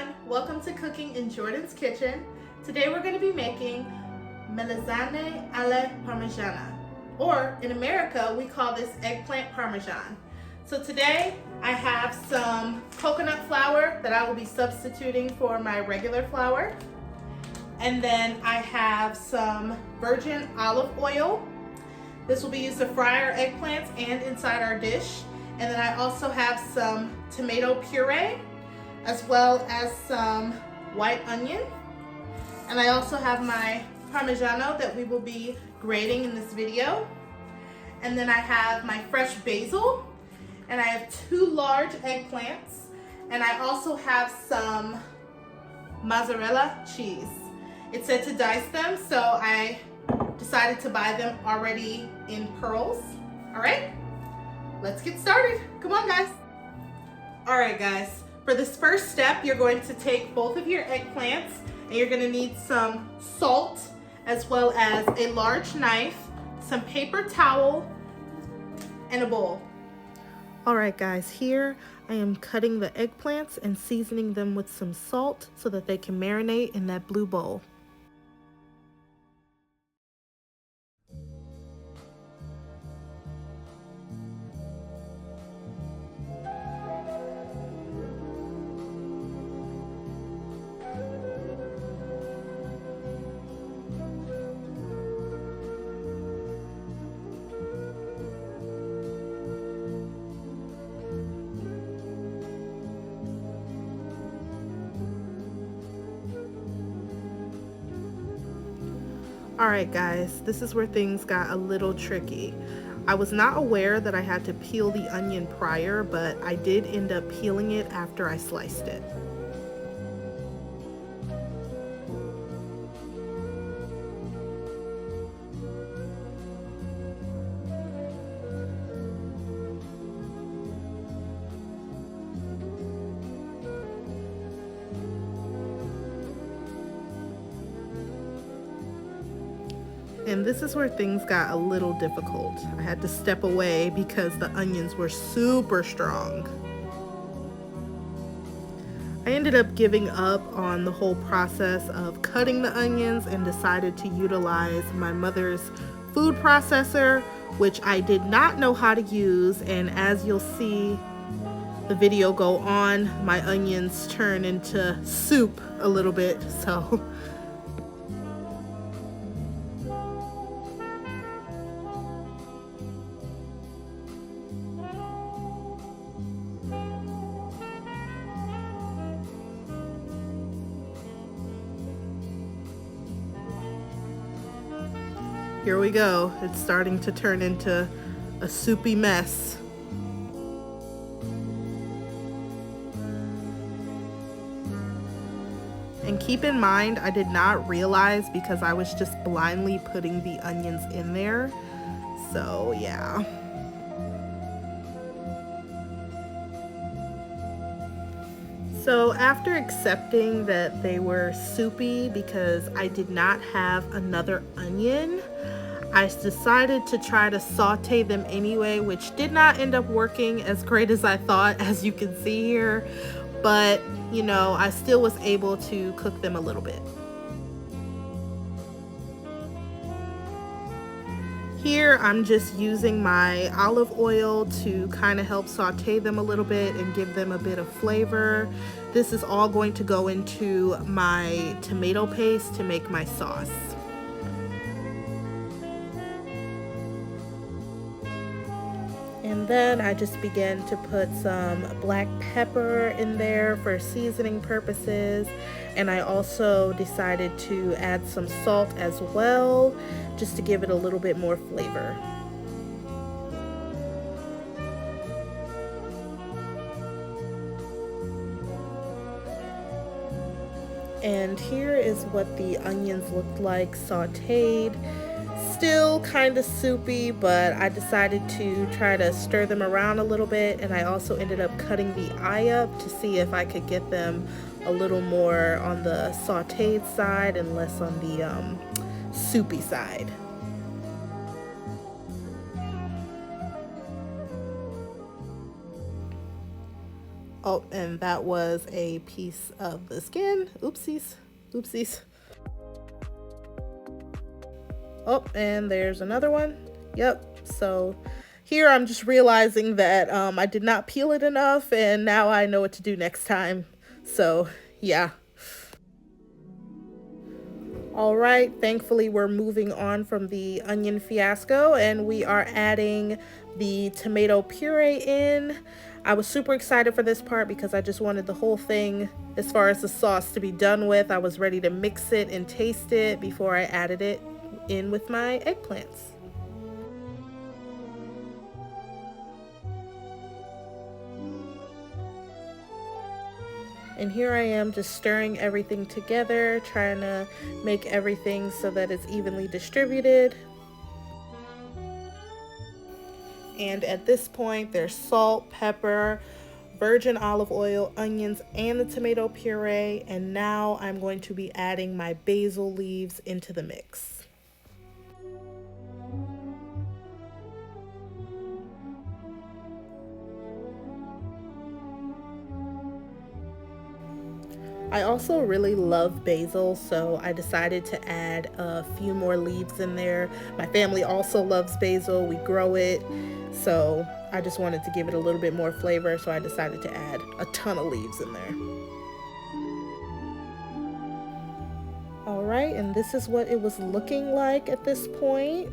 everyone, welcome to Cooking in Jordan's Kitchen. Today we're going to be making Melanzane alla Parmigiana, or in America we call this eggplant parmesan. So today I have some coconut flour that I will be substituting for my regular flour, and then I have some virgin olive oil. This will be used to fry our eggplants and inside our dish. And then I also have some tomato puree, as well as some white onion. And I also have my Parmigiano that we will be grating in this video. And then I have my fresh basil, and I have 2 large eggplants, and I also have some mozzarella cheese. It said to dice them, so I decided to buy them already in pearls. All right, let's get started. Come on, guys. All right, guys. For this first step, you're going to take both of your eggplants, and you're going to need some salt, as well as a large knife, some paper towel, and a bowl. All right, guys, here I am cutting the eggplants and seasoning them with some salt so that they can marinate in that blue bowl. Alright guys, this is where things got a little tricky. I was not aware that I had to peel the onion prior, but I did end up peeling it after I sliced it. And this is where things got a little difficult. I had to step away because the onions were super strong. I ended up giving up on the whole process of cutting the onions and decided to utilize my mother's food processor, which I did not know how to use. And as you'll see the video go on, my onions turn into soup a little bit, so here we go. It's starting to turn into a soupy mess. And keep in mind, I did not realize because I was just blindly putting the onions in there. So yeah. So after accepting that they were soupy because I did not have another onion, I decided to try to saute them anyway, which did not end up working as great as I thought, as you can see here. But, you know, I still was able to cook them a little bit. Here I'm just using my olive oil to kind of help saute them a little bit and give them a bit of flavor. This is all going to go into my tomato paste to make my sauce. And then I just began to put some black pepper in there for seasoning purposes. And I also decided to add some salt as well, just to give it a little bit more flavor. And here is what the onions looked like sauteed. Still kind of soupy, but I decided to try to stir them around a little bit, and I also ended up cutting the eye up to see if I could get them a little more on the sauteed side and less on the soupy side. Oh, and that was a piece of the skin. Oopsies. Oopsies. Oh, and there's another one. Yep. So here I'm just realizing that I did not peel it enough, and now I know what to do next time. So yeah. All right, thankfully we're moving on from the onion fiasco and we are adding the tomato puree in. I was super excited for this part because I just wanted the whole thing, as far as the sauce, to be done with. I was ready to mix it and taste it before I added it in with my eggplants. And here I am just stirring everything together, trying to make everything so that it's evenly distributed. And at this point, there's salt, pepper, virgin olive oil, onions, and the tomato puree. And now I'm going to be adding my basil leaves into the mix. I also really love basil, so I decided to add a few more leaves in there. My family also loves basil. We grow it, so I just wanted to give it a little bit more flavor, so I decided to add a ton of leaves in there. All right, and this is what it was looking like at this point.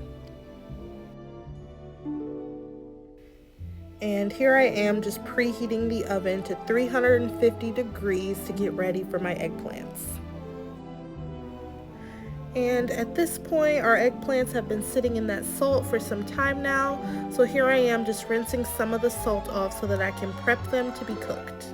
And here I am just preheating the oven to 350 degrees to get ready for my eggplants. And at this point, our eggplants have been sitting in that salt for some time now. So here I am just rinsing some of the salt off so that I can prep them to be cooked.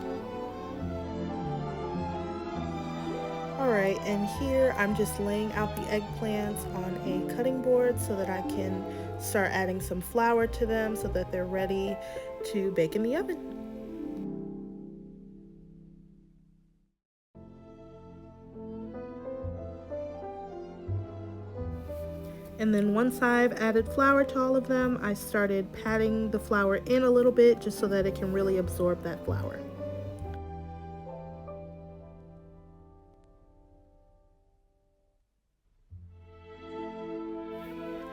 Alright, and here I'm just laying out the eggplants on a cutting board so that I can start adding some flour to them so that they're ready to bake in the oven. And then once I've added flour to all of them, I started patting the flour in a little bit just so that it can really absorb that flour.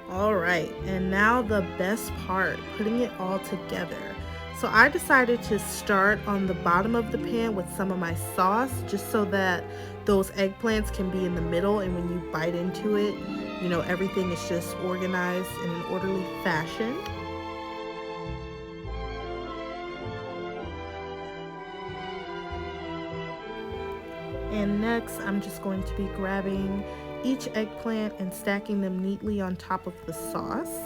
All right, and now the best part, putting it all together. So I decided to start on the bottom of the pan with some of my sauce just so that those eggplants can be in the middle, and when you bite into it, you know, everything is just organized in an orderly fashion. And next, I'm just going to be grabbing each eggplant and stacking them neatly on top of the sauce.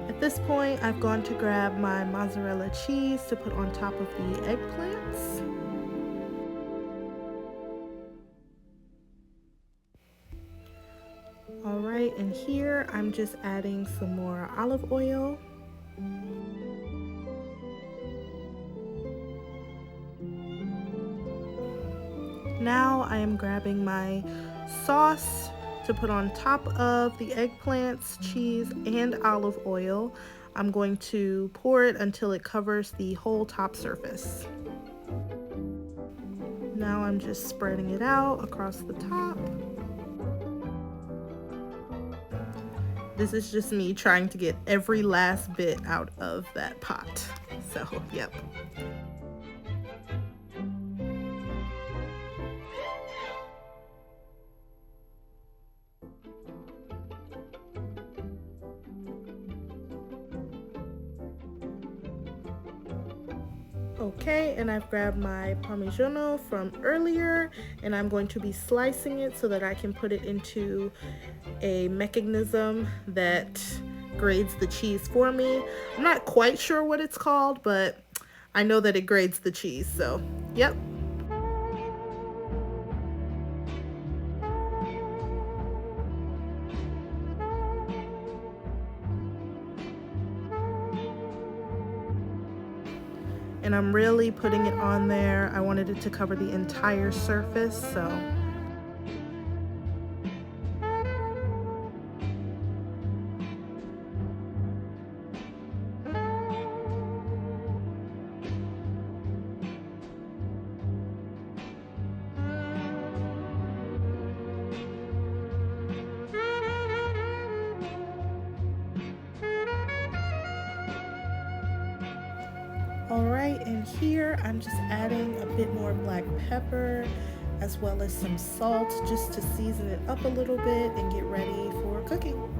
At this point, I've gone to grab my mozzarella cheese to put on top of the eggplants. All right, and here I'm just adding some more olive oil. Now I am grabbing my sauce to put on top of the eggplants, cheese, and olive oil. I'm going to pour it until it covers the whole top surface. Now I'm just spreading it out across the top. This is just me trying to get every last bit out of that pot. So, yep. Okay, and I've grabbed my Parmigiana from earlier, and I'm going to be slicing it so that I can put it into a mechanism that grades the cheese for me. I'm not quite sure what it's called, but I know that it grades the cheese, so yep. And I'm really putting it on there. I wanted it to cover the entire surface, so. Alright, and here I'm just adding a bit more black pepper as well as some salt just to season it up a little bit and get ready for cooking.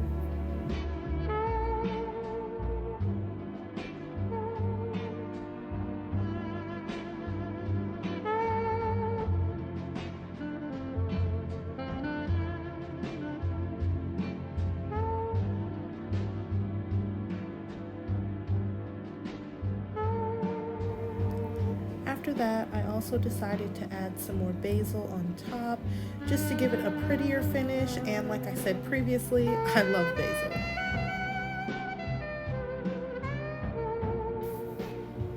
After that, I also decided to add some more basil on top just to give it a prettier finish, and like I said previously, I love basil.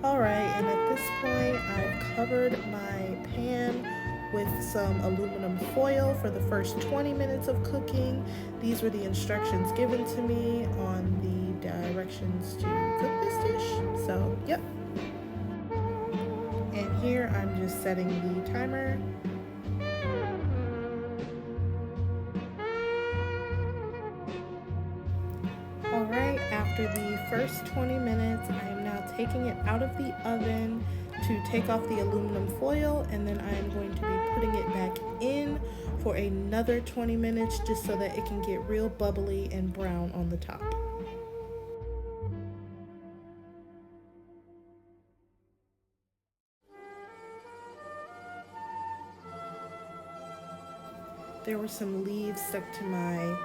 Alright, and at this point I've covered my pan with some aluminum foil for the first 20 minutes of cooking. These were the instructions given to me on the directions to cook this dish, so yep. And here I'm just setting the timer. Alright, after the first 20 minutes, I am now taking it out of the oven to take off the aluminum foil, and then I am going to be putting it back in for another 20 minutes just so that it can get real bubbly and brown on the top. There were some leaves stuck to my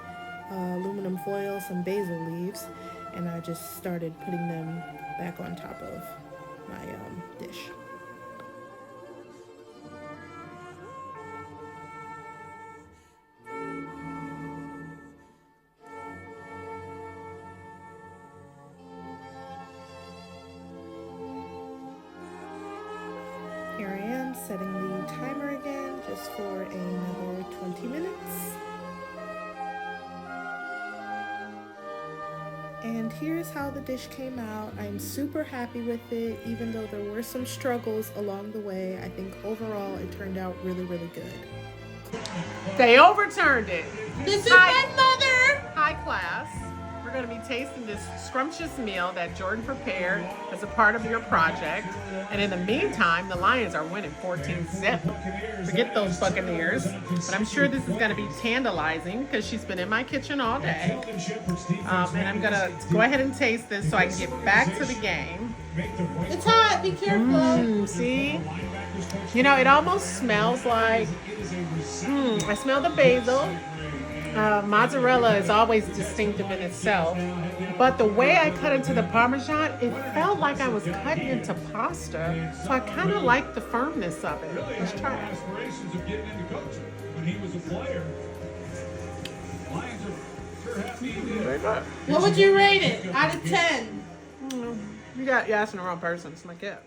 aluminum foil, some basil leaves, and I just started putting them back on top of my dish. Here I am setting the timer again just for another 20 minutes. And here's how the dish came out. I'm super happy with it, even though there were some struggles along the way. I think overall it turned out really, really good. They overturned it. This is my mother! High class. We're going to be tasting this scrumptious meal that Jordan prepared as a part of your project. And in the meantime, the Lions are winning 14-zip. Forget those Buccaneers. But I'm sure this is going to be tantalizing because she's been in my kitchen all day. And I'm going to go ahead and taste this so I can get back to the game. It's hot, be careful. See? You know, it almost smells like, I smell the basil. Mozzarella is always distinctive in itself, but the way I cut into the Parmesan, it felt like I was cutting into pasta, so I kind of like the firmness of it. Let's try it. What would you rate it out of 10? You asking the wrong person. It's my cat.